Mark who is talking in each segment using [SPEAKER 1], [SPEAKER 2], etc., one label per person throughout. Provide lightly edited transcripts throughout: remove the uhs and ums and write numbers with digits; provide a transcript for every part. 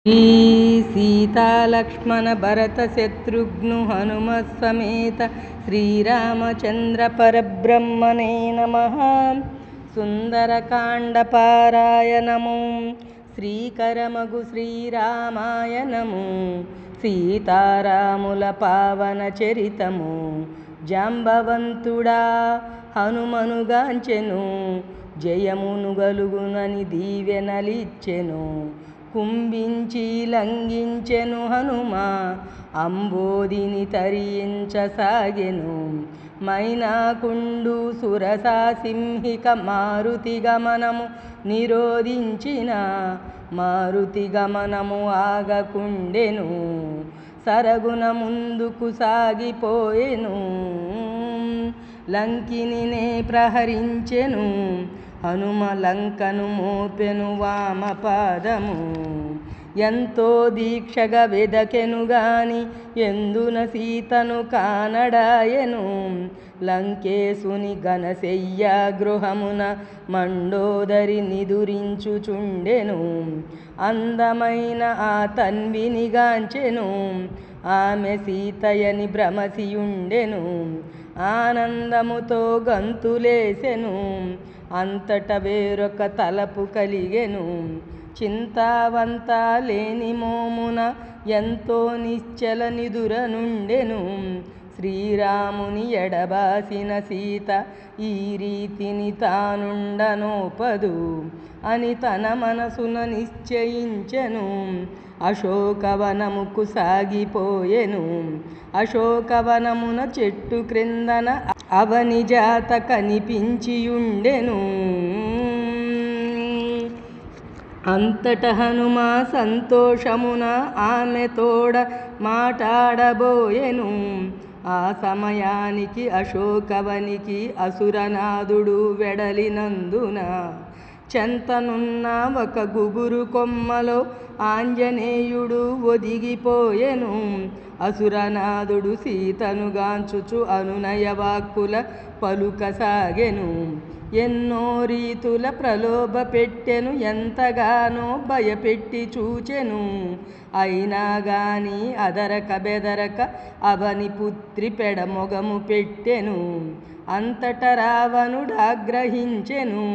[SPEAKER 1] శ్రీ సీతాలక్ష్మణ భరత శత్రుఘ్ను హనుమత్ సమేత శ్రీరామచంద్ర పరబ్రహ్మణే నమః. సుందరకాండ పారాయణము. శ్రీకరమగు శ్రీరామాయణము. సీతారాముల పావన చరితము. జాంబవంతుడా హనుమనుగాంచెను, జయమును గలుగునని దీవెనలిచ్చెను. కుంభించి లంఘించెను హనుమ, అంబోధిని తరించసాగెను. మైనాకుండు సురసా సింహిక మారుతి గమనము నిరోధించిన, మారుతి గమనము ఆగకుండెను. సరగున ముందుకు సాగిపోయెను, లంకినినే ప్రహరించెను. హనుమ లంకను మోపెను వామపాదము, ఎంతో దీక్షగా వెదకెను గాని ఎందున సీతను కానడాయెను. లంకేశుని ఘనశయ్య గృహమున మండోదరి నిదురించుచుండెను. అందమైన ఆ తన్విని గాంచెను, ఆమె సీతయని భ్రమసియుండెను. ఆనందముతో గంతులేసెను, అంతట వేరొక తలపు కలిగెను. చింతావంత లేని మోమున ఎంతో నిశ్చల నిదుర నుండెను. శ్రీరాముని ఎడబాసిన సీత ఈ రీతిని తానుండనోపదు అని తన మనసున నిశ్చయించెను. అశోకవనముకు సాగిపోయెను. అశోకవనమున చెట్టు క్రిందన అవని జాత కనిపించియుండెను. అంతట హనుమ సంతోషమున ఆమె తోడ మాటాడబోయెను. ఆ సమయానికి అశోకవనికి అసురనాథుడు వెడలినందున, చెంతనున్న ఒక గుబురు కొమ్మలో ఆంజనేయుడు ఒదిగిపోయెను. అసురనాథుడు సీతను గాంచుచు అనునయవాక్కుల పలుకసాగెను. ఎన్నో రీతుల ప్రలోభ పెట్టెను, ఎంతగానో భయపెట్టి చూచెను. అయినా గాని అదరక బెదరక అవని పుత్రి పెడమొగము పెట్టెను. అంతట రావణుడాగ్రహించెను,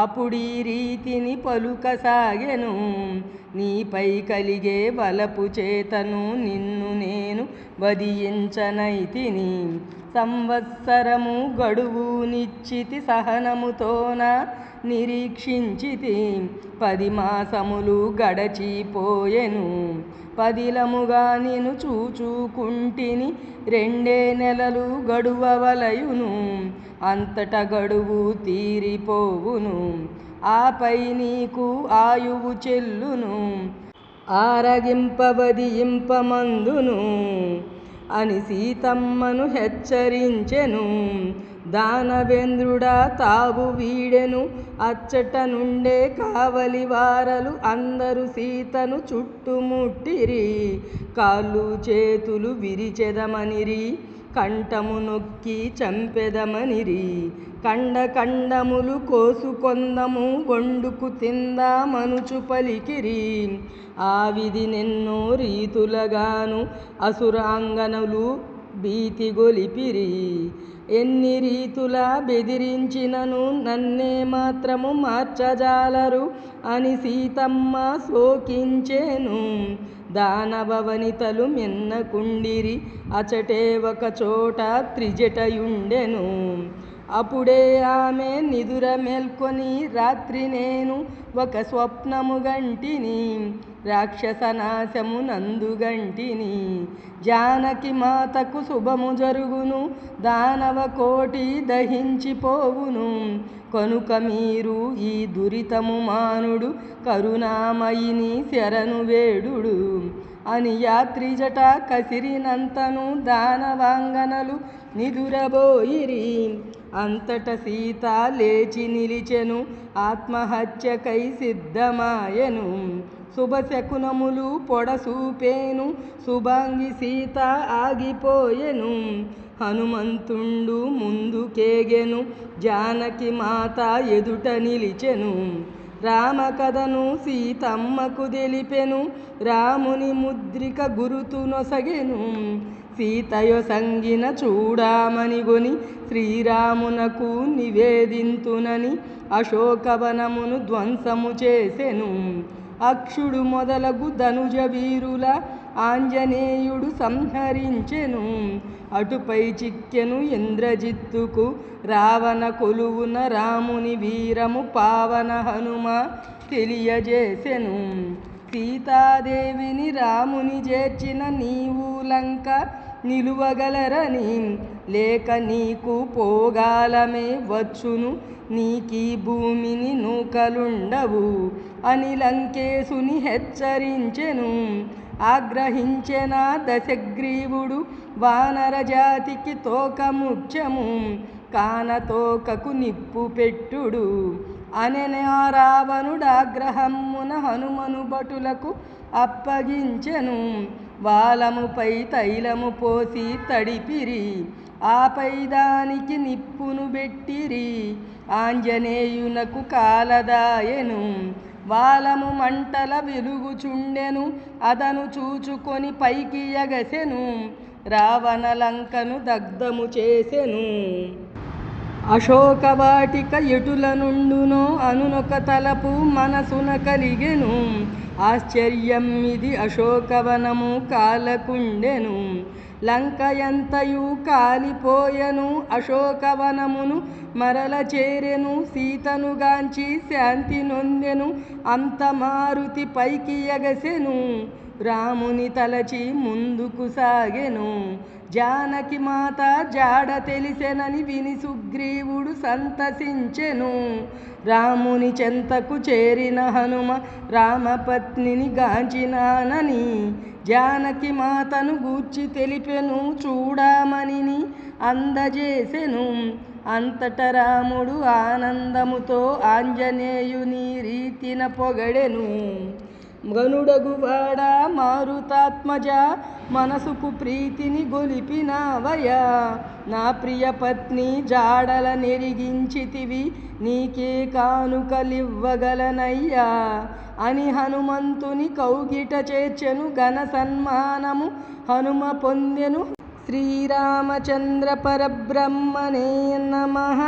[SPEAKER 1] అప్పుడీ రీతిని పలుకసాగెను. నీపై కలిగే వలపు చేతను నిన్ను నేను వధించనైతిని. సంవత్సరము గడువు నిశ్చితి, సహనముతోన నిరీక్షించితి. 10 మాసములు గడచిపోయెను, పదిలముగా నిన్ను చూచుకుంటిని. 2 నెలలు గడువవలయును, అంతట గడువు తీరిపోవును. ఆపై నీకు ఆయువు చెల్లును, ఆరగింపవధింపమందును అని సీతమ్మను హెచ్చరించెను. దానవేంద్రుడా తావు వీడెను, అచ్చట నుండే కావలి వారలు అందరూ సీతను చుట్టుముట్టిరి. కాళ్ళు చేతులు విరిచెదమనిరి, కంఠము నొక్కి చంపెదమనిరి. ఖండములు కోసుకొందము, వండుకు తిందామనుచు పలికిరి. ఆ విధి నెన్నో రీతులగాను అసురాంగనలు భీతి గొలిపిరి. ఎన్ని రీతులా బెదిరించినను నన్నే మాత్రము మార్చజాలరు అని సీతమ్మ శోకించెను. దానవ వనితలు మిన్నకుండిరి, అచటే ఒక చోట త్రిజటయుండెను. అప్పుడే ఆమె నిదుర మేల్కొని, రాత్రి నేను ఒక స్వప్నము గంటిని, రాక్షస నాశము నందుగంటిని. జానకి మాతకు శుభము జరుగును, దానవ కోటి దహించిపోవును. కనుక మీరు ఈ దురితము మానుడు, కరుణామయిని శరణు వేడుడు అని యాత్రిజట కసిరినంతను దానవాంగనలు నిదురబోయిరి. అంతట సీత లేచి నిలిచెను, ఆత్మహత్యకై సిద్ధమాయెను. శుభశకునములు పొడసూపేను, శుభాంగి సీత ఆగిపోయెను. హనుమంతుండు ముందుకేగెను, జానకి మాత ఎదుట నిలిచెను. రామకథను సీతమ్మకు తెలిపెను, రాముని ముద్రిక గురుతు నొసగెను. సీతయొ సంగిన చూడామణిగొని శ్రీరామునకు నివేదింతునని అశోకవనమును ధ్వంసము చేసెను. అక్షుడు మొదలగు ధనుజ వీరుల ఆంజనేయుడు సంహరించెను. అటుపై చిక్కెను ఇంద్రజిత్తుకు రావణ కొలువున రాముని వీరము పావన హనుమ తెలియజేసెను. సీతాదేవిని రాముని చేర్చిన నీవు లంక నిలువగలరని, లేక నీకు పోగాలమే వచ్చును, నీకీ భూమిని నూకలుండవు అని లంకేశుని హెచ్చరించెను. ఆగ్రహించెన దశగ్రీవుడు వానర జాతికి తోక ముఖ్యము, కాన తోకకు నిప్పు పెట్టుడు అనెన రావణుడాగ్రహమ్మున హనుమను భటులకు అప్పగించెను. వాలముపై తైలము పోసి తడిపిరి, ఆపై దానికి నిప్పును బెట్టిరి. ఆంజనేయునకు కాలదాయెను, వాలము మంటల వెలుగుచుండెను. అదను చూచుకొని పైకి ఎగసెను, రావణ లంకను దగ్ధము చేసెను. అశోకవాటిక ఎటుల నుండునో అనునొక తలపు మనసున కలిగెను. ఆశ్చర్యం ఇది అశోకవనము కాలకుండెను, లంక ఎంతయు కాలిపోయెను. అశోకవనమును మరల చేరెను, సీతను గాంచి శాంతి నొందెను. అంత మారుతి పైకి ఎగసెను, రాముని తలచి ముందుకు సాగెను. జానకి మాత జాడ తెలిసెనని విని సుగ్రీవుడు సంతసించెను. రాముని చెంతకు చేరిన హనుమ రామపత్నిని గాంచినానని, జానకి మాతను గూర్చి తెలిపెను చూడామణిని అందజేసెను. అంతట రాముడు ఆనందముతో ఆంజనేయుని రీతిన పొగడెను. గనుడగువాడా మారుతాత్మజ, మనసుకు ప్రీతిని గొలిపినావయా. నా ప్రియ పత్ని జాడల నెరిగించితివి, నీకే కానుకలివ్వగలనయ్యా అని హనుమంతుని కౌగిట చేర్చెను. ఘన సన్మానము హనుమ పొందెను. శ్రీరామచంద్ర పరబ్రహ్మణే నమః.